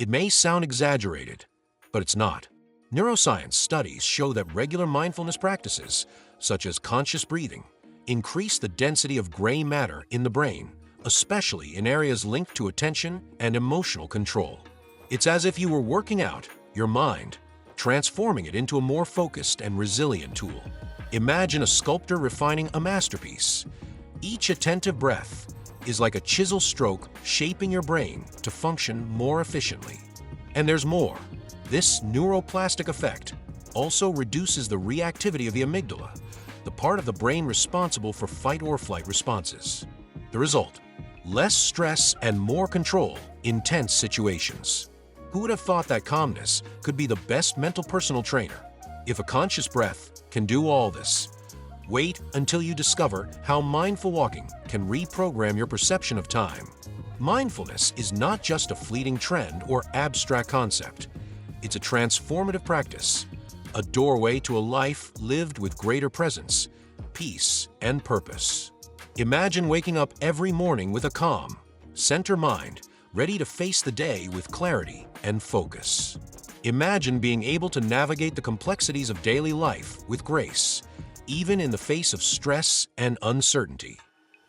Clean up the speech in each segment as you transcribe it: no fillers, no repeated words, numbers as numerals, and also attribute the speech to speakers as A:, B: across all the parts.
A: It may sound exaggerated, but it's not. Neuroscience studies show that regular mindfulness practices, such as conscious breathing, increase the density of gray matter in the brain, especially in areas linked to attention and emotional control. It's as if you were working out your mind, transforming it into a more focused and resilient tool. Imagine a sculptor refining a masterpiece. Each attentive breath is like a chisel stroke shaping your brain to function more efficiently. And there's more. This neuroplastic effect also reduces the reactivity of the amygdala, the part of the brain responsible for fight or flight responses. The result: less stress and more control in tense situations. Who would have thought that calmness could be the best mental personal trainer? If a conscious breath can do all this, wait until you discover how mindful walking can reprogram your perception of time. Mindfulness is not just a fleeting trend or abstract concept. It's a transformative practice, a doorway to a life lived with greater presence, peace, and purpose. Imagine waking up every morning with a calm, center mind, ready to face the day with clarity and focus. Imagine being able to navigate the complexities of daily life with grace, even in the face of stress and uncertainty.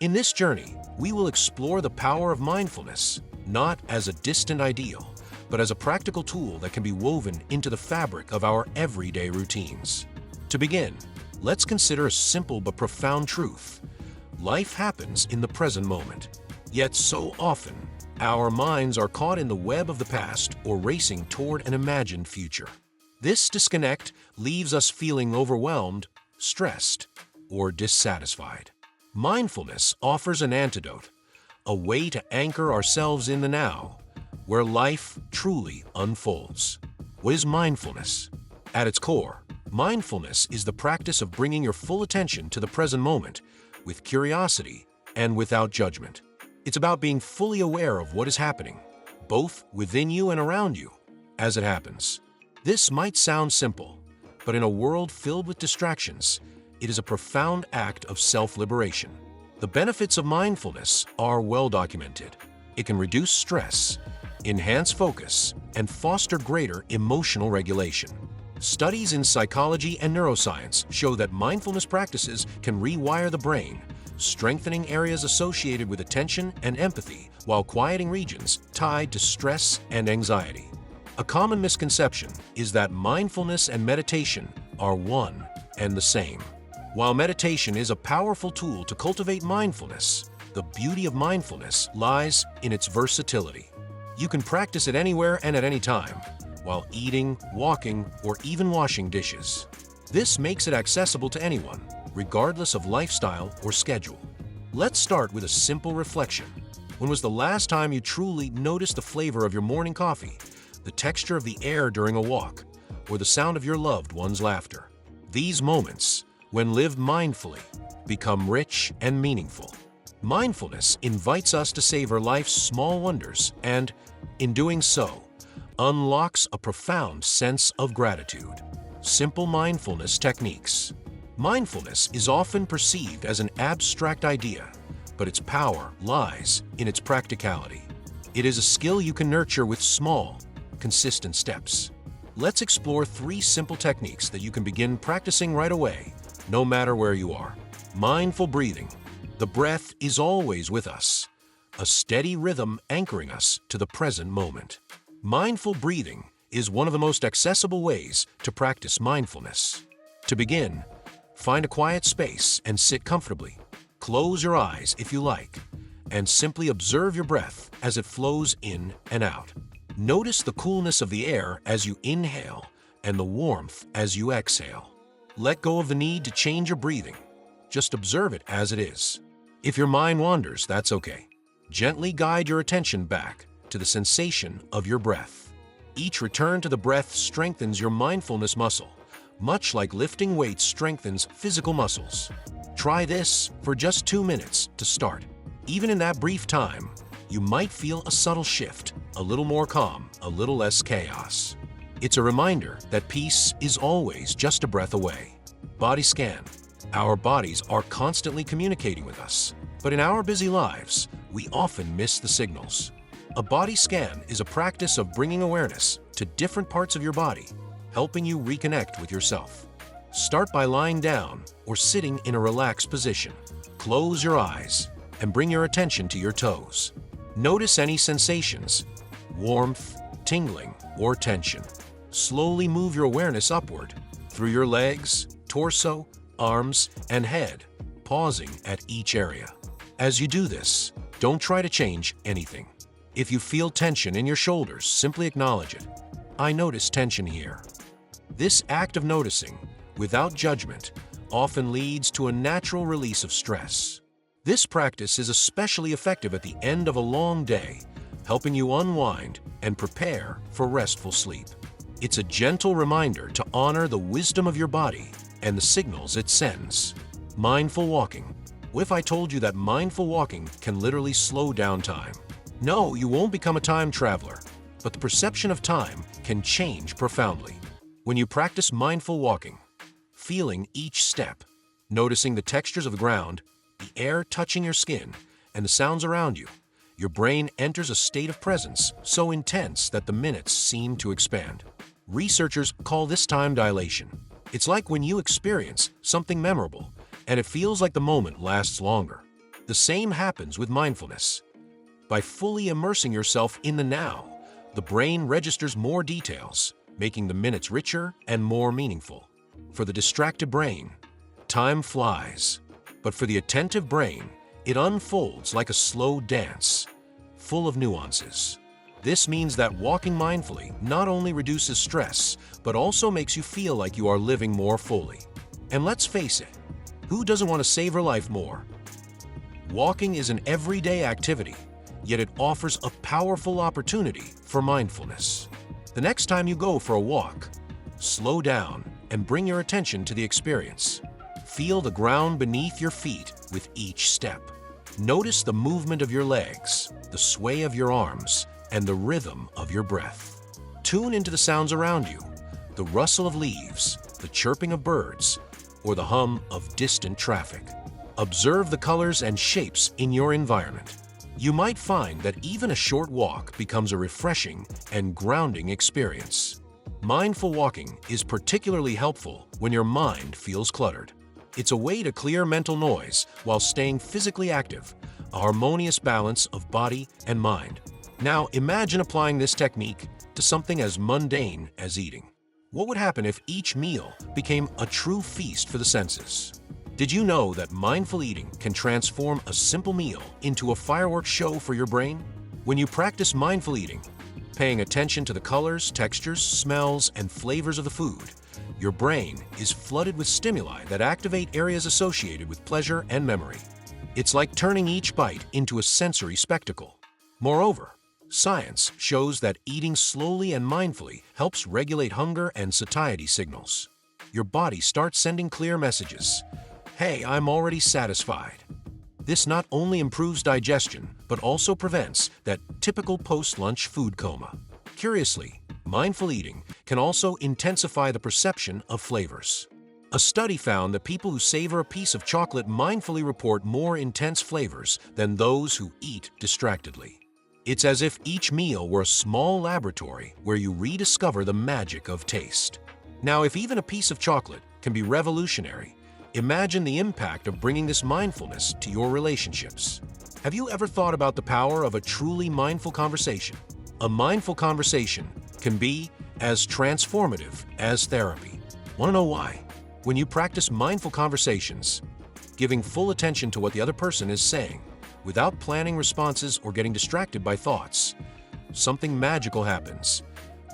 A: In this journey, we will explore the power of mindfulness, not as a distant ideal, but as a practical tool that can be woven into the fabric of our everyday routines. To begin, let's consider a simple but profound truth. Life happens in the present moment. Yet so often, our minds are caught in the web of the past or racing toward an imagined future. This disconnect leaves us feeling overwhelmed, stressed, or dissatisfied. Mindfulness offers an antidote, a way to anchor ourselves in the now, where life truly unfolds. What is mindfulness? At its core, mindfulness is the practice of bringing your full attention to the present moment, with curiosity and without judgment. It's about being fully aware of what is happening, both within you and around you, as it happens. This might sound simple, but in a world filled with distractions, it is a profound act of self-liberation. The benefits of mindfulness are well documented. It can reduce stress, enhance focus, and foster greater emotional regulation. Studies in psychology and neuroscience show that mindfulness practices can rewire the brain, strengthening areas associated with attention and empathy while quieting regions tied to stress and anxiety. A common misconception is that mindfulness and meditation are one and the same. While meditation is a powerful tool to cultivate mindfulness, the beauty of mindfulness lies in its versatility. You can practice it anywhere and at any time, while eating, walking, or even washing dishes. This makes it accessible to anyone, regardless of lifestyle or schedule. Let's start with a simple reflection. When was the last time you truly noticed the flavor of your morning coffee, the texture of the air during a walk, or the sound of your loved one's laughter? These moments, when lived mindfully, become rich and meaningful. Mindfulness invites us to savor life's small wonders and, in doing so, unlocks a profound sense of gratitude. Simple mindfulness techniques. Mindfulness is often perceived as an abstract idea, but its power lies in its practicality. It is a skill you can nurture with small, consistent steps. Let's explore 3 simple techniques that you can begin practicing right away, no matter where you are. Mindful breathing. The breath is always with us, a steady rhythm anchoring us to the present moment. Mindful breathing is one of the most accessible ways to practice mindfulness. To begin, find a quiet space and sit comfortably. Close your eyes if you like, and simply observe your breath as it flows in and out. Notice the coolness of the air as you inhale and the warmth as you exhale. Let go of the need to change your breathing. Just observe it as it is. If your mind wanders, that's okay. Gently guide your attention back to the sensation of your breath. Each return to the breath strengthens your mindfulness muscle, much like lifting weights strengthens physical muscles. Try this for just 2 minutes to start. Even in that brief time, you might feel a subtle shift, a little more calm, a little less chaos. It's a reminder that peace is always just a breath away. Body scan. Our bodies are constantly communicating with us, but in our busy lives, we often miss the signals. A body scan is a practice of bringing awareness to different parts of your body, helping you reconnect with yourself. Start by lying down or sitting in a relaxed position. Close your eyes and bring your attention to your toes. Notice any sensations, warmth, tingling, or tension. Slowly move your awareness upward through your legs, torso, arms, and head, pausing at each area. As you do this, don't try to change anything. If you feel tension in your shoulders, simply acknowledge it. I notice tension here. This act of noticing, without judgment, often leads to a natural release of stress. This practice is especially effective at the end of a long day, helping you unwind and prepare for restful sleep. It's a gentle reminder to honor the wisdom of your body and the signals it sends. Mindful walking. What if I told you that mindful walking can literally slow down time? No, you won't become a time traveler, but the perception of time can change profoundly. When you practice mindful walking, feeling each step, noticing the textures of the ground, the air touching your skin, and the sounds around you, your brain enters a state of presence so intense that the minutes seem to expand. Researchers call this time dilation. It's like when you experience something memorable, and it feels like the moment lasts longer. The same happens with mindfulness. By fully immersing yourself in the now, the brain registers more details, making the minutes richer and more meaningful. For the distracted brain, time flies. But for the attentive brain, it unfolds like a slow dance, full of nuances. This means that walking mindfully not only reduces stress, but also makes you feel like you are living more fully. And let's face it, who doesn't want to savor life more? Walking is an everyday activity, yet it offers a powerful opportunity for mindfulness. The next time you go for a walk, slow down and bring your attention to the experience. Feel the ground beneath your feet with each step. Notice the movement of your legs, the sway of your arms, and the rhythm of your breath. Tune into the sounds around you, the rustle of leaves, the chirping of birds, or the hum of distant traffic. Observe the colors and shapes in your environment. You might find that even a short walk becomes a refreshing and grounding experience. Mindful walking is particularly helpful when your mind feels cluttered. It's a way to clear mental noise while staying physically active, a harmonious balance of body and mind. Now imagine applying this technique to something as mundane as eating. What would happen if each meal became a true feast for the senses? Did you know that mindful eating can transform a simple meal into a fireworks show for your brain? When you practice mindful eating, paying attention to the colors, textures, smells, and flavors of the food, your brain is flooded with stimuli that activate areas associated with pleasure and memory. It's like turning each bite into a sensory spectacle. Moreover, science shows that eating slowly and mindfully helps regulate hunger and satiety signals. Your body starts sending clear messages. Hey, I'm already satisfied. This not only improves digestion, but also prevents that typical post-lunch food coma. Curiously, mindful eating can also intensify the perception of flavors. A study found that people who savor a piece of chocolate mindfully report more intense flavors than those who eat distractedly. It's as if each meal were a small laboratory where you rediscover the magic of taste. Now, if even a piece of chocolate can be revolutionary, imagine the impact of bringing this mindfulness to your relationships. Have you ever thought about the power of a truly mindful conversation? A mindful conversation can be as transformative as therapy. Want to know why? When you practice mindful conversations, giving full attention to what the other person is saying, without planning responses or getting distracted by thoughts, something magical happens.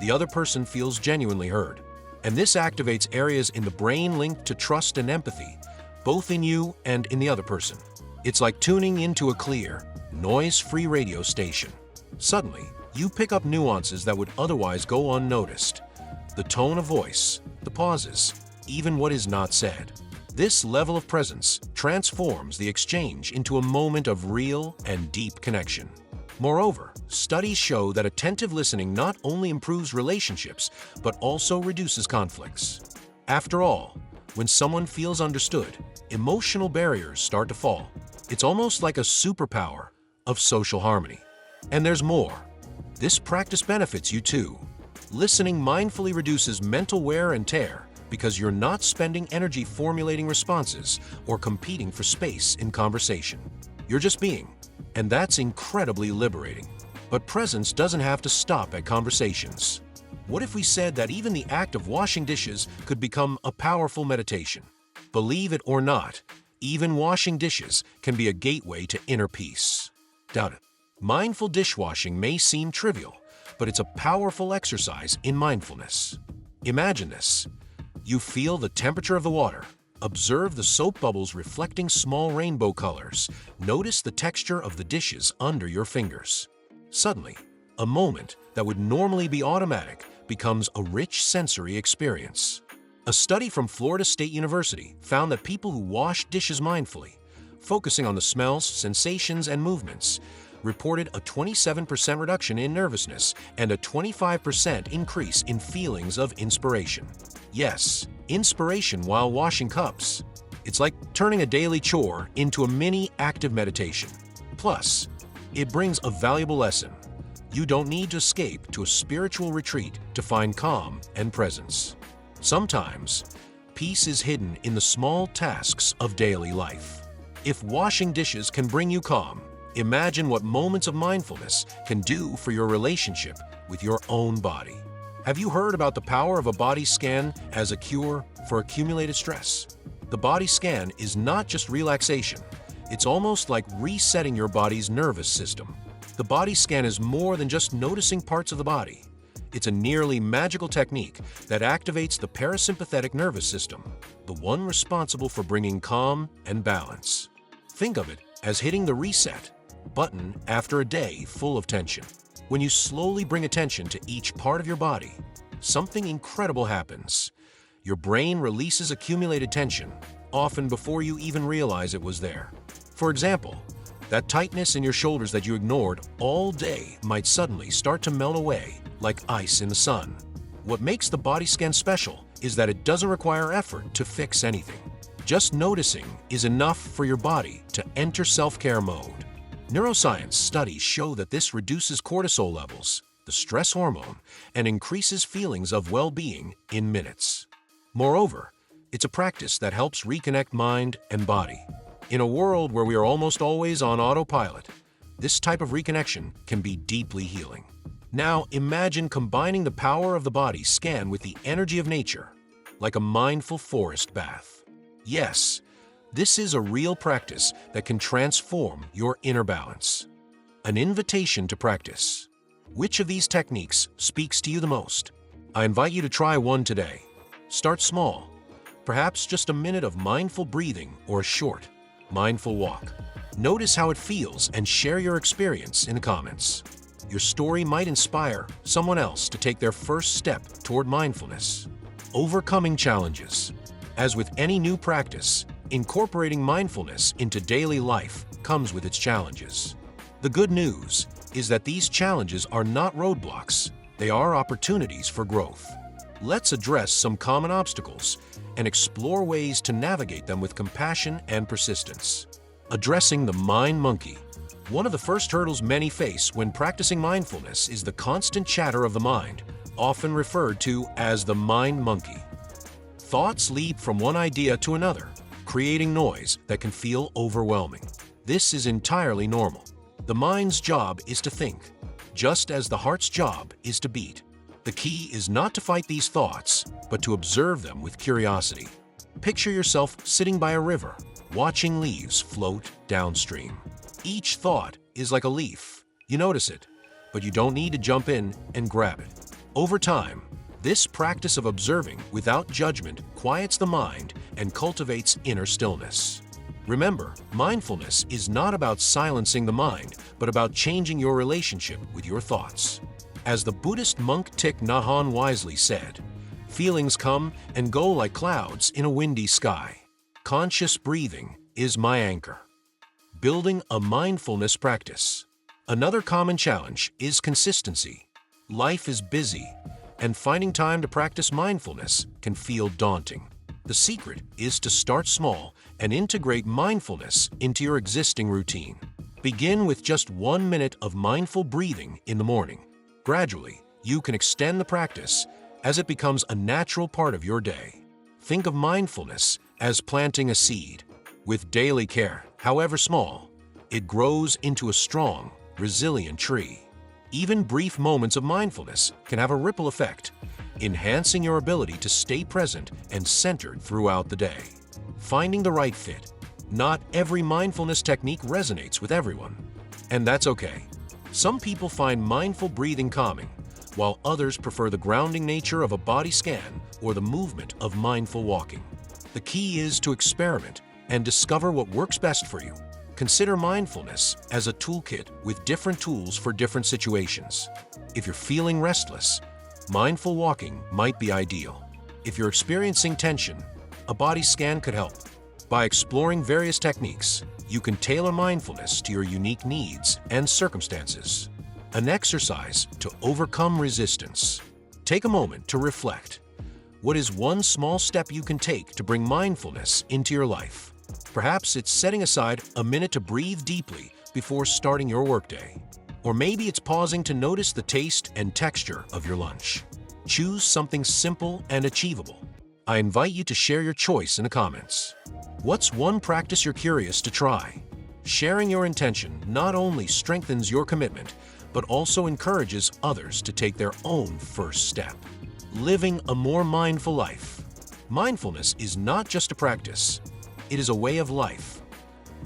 A: The other person feels genuinely heard. And this activates areas in the brain linked to trust and empathy, both in you and in the other person. It's like tuning into a clear, noise-free radio station. Suddenly, you pick up nuances that would otherwise go unnoticed. The tone of voice, the pauses, even what is not said. This level of presence transforms the exchange into a moment of real and deep connection. Moreover, studies show that attentive listening not only improves relationships, but also reduces conflicts. After all, when someone feels understood, emotional barriers start to fall. It's almost like a superpower of social harmony. And there's more. This practice benefits you too. Listening mindfully reduces mental wear and tear because you're not spending energy formulating responses or competing for space in conversation. You're just being, and that's incredibly liberating. But presence doesn't have to stop at conversations. What if we said that even the act of washing dishes could become a powerful meditation? Believe it or not, even washing dishes can be a gateway to inner peace. Doubt it. Mindful dishwashing may seem trivial, but it's a powerful exercise in mindfulness. Imagine this. You feel the temperature of the water. Observe the soap bubbles reflecting small rainbow colors. Notice the texture of the dishes under your fingers. Suddenly, a moment that would normally be automatic becomes a rich sensory experience. A study from Florida State University found that people who wash dishes mindfully, focusing on the smells, sensations, and movements, reported a 27% reduction in nervousness and a 25% increase in feelings of inspiration. Yes, inspiration while washing cups. It's like turning a daily chore into a mini active meditation. Plus, it brings a valuable lesson. You don't need to escape to a spiritual retreat to find calm and presence. Sometimes, peace is hidden in the small tasks of daily life. If washing dishes can bring you calm, imagine what moments of mindfulness can do for your relationship with your own body. Have you heard about the power of a body scan as a cure for accumulated stress? The body scan is not just relaxation. It's almost like resetting your body's nervous system. The body scan is more than just noticing parts of the body. It's a nearly magical technique that activates the parasympathetic nervous system, the one responsible for bringing calm and balance. Think of it as hitting the reset button after a day full of tension. When you slowly bring attention to each part of your body, something incredible happens. Your brain releases accumulated tension, often before you even realize it was there. For example, that tightness in your shoulders that you ignored all day might suddenly start to melt away like ice in the sun. What makes the body scan special is that it doesn't require effort to fix anything. Just noticing is enough for your body to enter self-care mode. Neuroscience studies show that this reduces cortisol levels, the stress hormone, and increases feelings of well-being in minutes. Moreover, it's a practice that helps reconnect mind and body. In a world where we are almost always on autopilot, this type of reconnection can be deeply healing. Now imagine combining the power of the body scan with the energy of nature, like a mindful forest bath. Yes, this is a real practice that can transform your inner balance. An invitation to practice. Which of these techniques speaks to you the most? I invite you to try one today. Start small, perhaps just a minute of mindful breathing or a short, mindful walk. Notice how it feels and share your experience in the comments. Your story might inspire someone else to take their first step toward mindfulness. Overcoming challenges. As with any new practice, incorporating mindfulness into daily life comes with its challenges. The good news is that these challenges are not roadblocks, they are opportunities for growth. Let's address some common obstacles and explore ways to navigate them with compassion and persistence. Addressing the mind monkey. One of the first hurdles many face when practicing mindfulness is the constant chatter of the mind, often referred to as the mind monkey. Thoughts leap from one idea to another, creating noise that can feel overwhelming. This is entirely normal. The mind's job is to think, just as the heart's job is to beat. The key is not to fight these thoughts, but to observe them with curiosity. Picture yourself sitting by a river, watching leaves float downstream. Each thought is like a leaf. You notice it, but you don't need to jump in and grab it. Over time, this practice of observing without judgment quiets the mind and cultivates inner stillness. Remember, mindfulness is not about silencing the mind, but about changing your relationship with your thoughts. As the Buddhist monk Thich Nhat Hanh wisely said, "Feelings come and go like clouds in a windy sky. Conscious breathing is my anchor." Building a mindfulness practice. Another common challenge is consistency. Life is busy, and finding time to practice mindfulness can feel daunting. The secret is to start small and integrate mindfulness into your existing routine. Begin with just 1 minute of mindful breathing in the morning. Gradually, you can extend the practice as it becomes a natural part of your day. Think of mindfulness as planting a seed. With daily care, however small, it grows into a strong, resilient tree. Even brief moments of mindfulness can have a ripple effect, enhancing your ability to stay present and centered throughout the day. Finding the right fit. Not every mindfulness technique resonates with everyone, and that's okay. Some people find mindful breathing calming, while others prefer the grounding nature of a body scan or the movement of mindful walking. The key is to experiment and discover what works best for you. Consider mindfulness as a toolkit with different tools for different situations. If you're feeling restless, mindful walking might be ideal. If you're experiencing tension, a body scan could help. By exploring various techniques, you can tailor mindfulness to your unique needs and circumstances. An exercise to overcome resistance. Take a moment to reflect. What is one small step you can take to bring mindfulness into your life? Perhaps it's setting aside a minute to breathe deeply before starting your workday. Or maybe it's pausing to notice the taste and texture of your lunch. Choose something simple and achievable. I invite you to share your choice in the comments. What's one practice you're curious to try? Sharing your intention not only strengthens your commitment, but also encourages others to take their own first step. Living a more mindful life. Mindfulness is not just a practice. It is a way of life,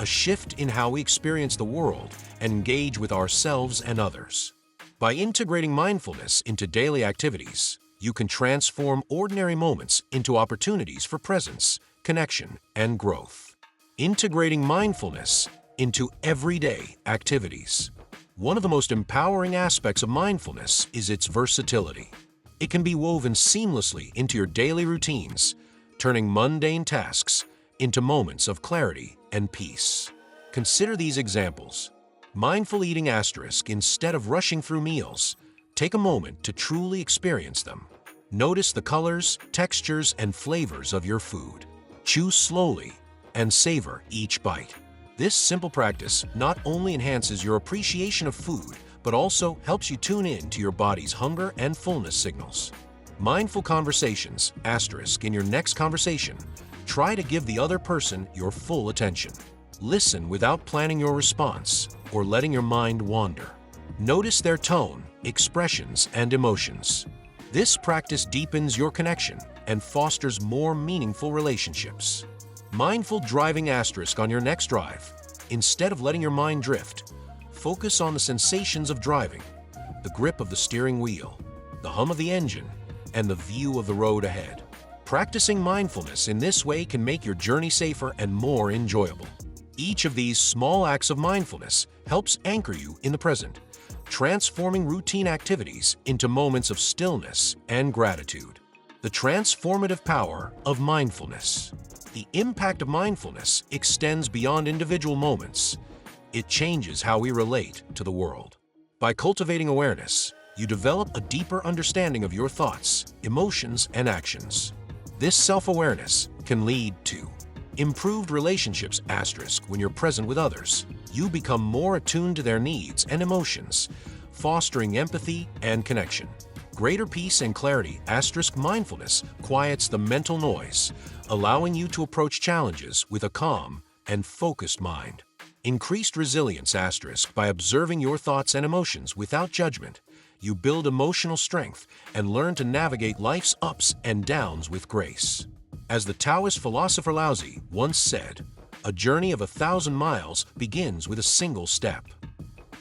A: a shift in how we experience the world and engage with ourselves and others. By integrating mindfulness into daily activities, you can transform ordinary moments into opportunities for presence, connection, and growth. Integrating mindfulness into everyday activities. One of the most empowering aspects of mindfulness is its versatility. It can be woven seamlessly into your daily routines, turning mundane tasks into moments of clarity and peace. Consider these examples. Mindful eating *, instead of rushing through meals, take a moment to truly experience them. Notice the colors, textures, and flavors of your food. Chew slowly and savor each bite. This simple practice not only enhances your appreciation of food, but also helps you tune in to your body's hunger and fullness signals. Mindful conversations * in your next conversation. Try to give the other person your full attention. Listen without planning your response or letting your mind wander. Notice their tone, expressions, and emotions. This practice deepens your connection and fosters more meaningful relationships. Mindful driving * on your next drive. Instead of letting your mind drift, focus on the sensations of driving, the grip of the steering wheel, the hum of the engine, and the view of the road ahead. Practicing mindfulness in this way can make your journey safer and more enjoyable. Each of these small acts of mindfulness helps anchor you in the present, transforming routine activities into moments of stillness and gratitude. The transformative power of mindfulness. The impact of mindfulness extends beyond individual moments. It changes how we relate to the world. By cultivating awareness, you develop a deeper understanding of your thoughts, emotions, and actions. This self-awareness can lead to improved relationships * when you're present with others. You become more attuned to their needs and emotions, fostering empathy and connection. Greater peace and clarity * mindfulness quiets the mental noise, allowing you to approach challenges with a calm and focused mind. Increased resilience * by observing your thoughts and emotions without judgment. You build emotional strength and learn to navigate life's ups and downs with grace. As the Taoist philosopher Laozi once said, a journey of 1,000 miles begins with a single step.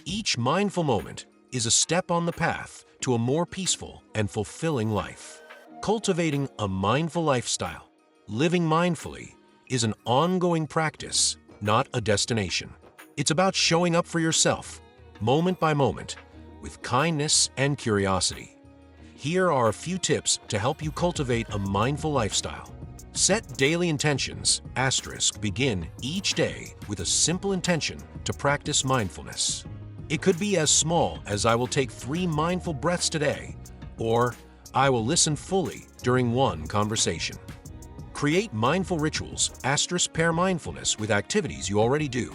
A: Each mindful moment is a step on the path to a more peaceful and fulfilling life. Cultivating a mindful lifestyle, living mindfully, is an ongoing practice, not a destination. It's about showing up for yourself, moment by moment, with kindness and curiosity. Here are a few tips to help you cultivate a mindful lifestyle. Set daily intentions * begin each day with a simple intention to practice mindfulness. It could be as small as I will take 3 mindful breaths today, or I will listen fully during one conversation. Create mindful rituals * pair mindfulness with activities you already do,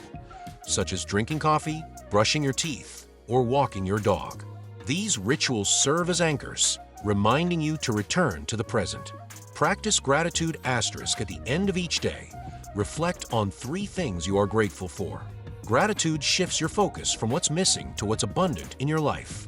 A: such as drinking coffee, brushing your teeth, or walking your dog. These rituals serve as anchors, reminding you to return to the present. Practice gratitude asterisk at the end of each day. Reflect on 3 things you are grateful for. Gratitude shifts your focus from what's missing to what's abundant in your life,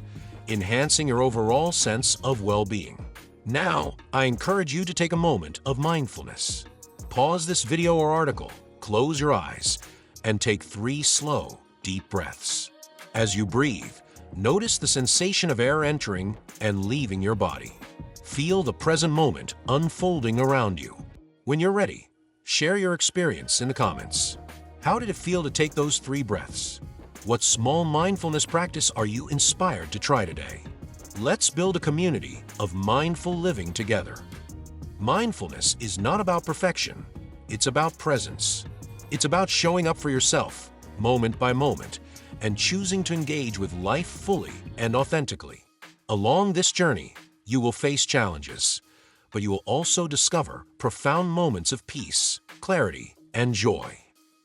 A: enhancing your overall sense of well-being. Now, I encourage you to take a moment of mindfulness. Pause this video or article, close your eyes, and take 3 slow, deep breaths. As you breathe, notice the sensation of air entering and leaving your body. Feel the present moment unfolding around you. When you're ready, share your experience in the comments. How did it feel to take those 3 breaths? What small mindfulness practice are you inspired to try today? Let's build a community of mindful living together. Mindfulness is not about perfection, it's about presence. It's about showing up for yourself, moment by moment, and choosing to engage with life fully and authentically. Along this journey, you will face challenges, but you will also discover profound moments of peace, clarity, and joy.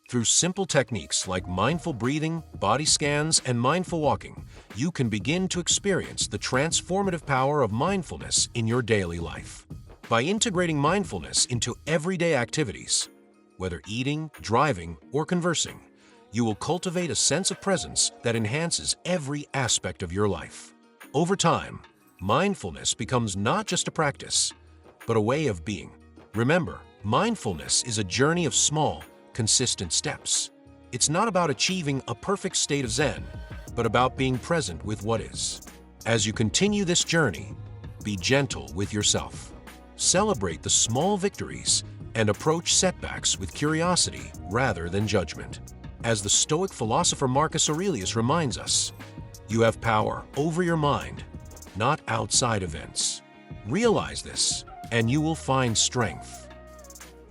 A: Through simple techniques like mindful breathing, body scans, and mindful walking, you can begin to experience the transformative power of mindfulness in your daily life. By integrating mindfulness into everyday activities, whether eating, driving, or conversing, you will cultivate a sense of presence that enhances every aspect of your life. Over time, mindfulness becomes not just a practice, but a way of being. Remember, mindfulness is a journey of small, consistent steps. It's not about achieving a perfect state of Zen, but about being present with what is. As you continue this journey, be gentle with yourself. Celebrate the small victories and approach setbacks with curiosity rather than judgment. As the Stoic philosopher Marcus Aurelius reminds us, you have power over your mind, not outside events. Realize this, and you will find strength.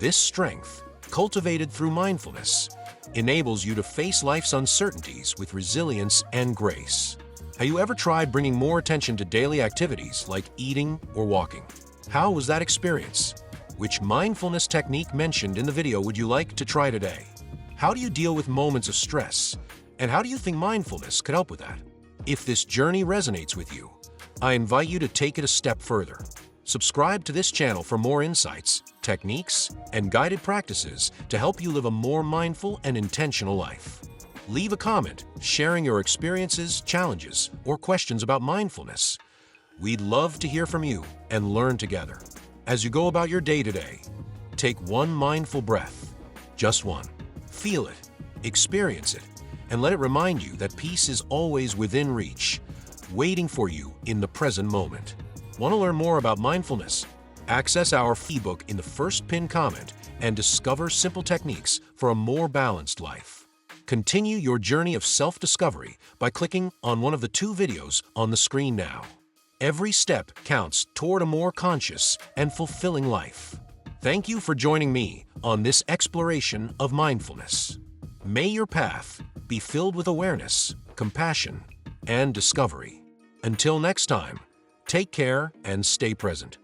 A: This strength, cultivated through mindfulness, enables you to face life's uncertainties with resilience and grace. Have you ever tried bringing more attention to daily activities like eating or walking? How was that experience? Which mindfulness technique mentioned in the video would you like to try today? How do you deal with moments of stress? And how do you think mindfulness could help with that? If this journey resonates with you, I invite you to take it a step further. Subscribe to this channel for more insights, techniques, and guided practices to help you live a more mindful and intentional life. Leave a comment sharing your experiences, challenges, or questions about mindfulness. We'd love to hear from you and learn together. As you go about your day today, take one mindful breath, just one. Feel it, experience it, and let it remind you that peace is always within reach, waiting for you in the present moment. Want to learn more about mindfulness? Access our ebook in the first pinned comment and discover simple techniques for a more balanced life. Continue your journey of self-discovery by clicking on one of the 2 videos on the screen now. Every step counts toward a more conscious and fulfilling life. Thank you for joining me on this exploration of mindfulness. May your path be filled with awareness, compassion, and discovery. Until next time, take care and stay present.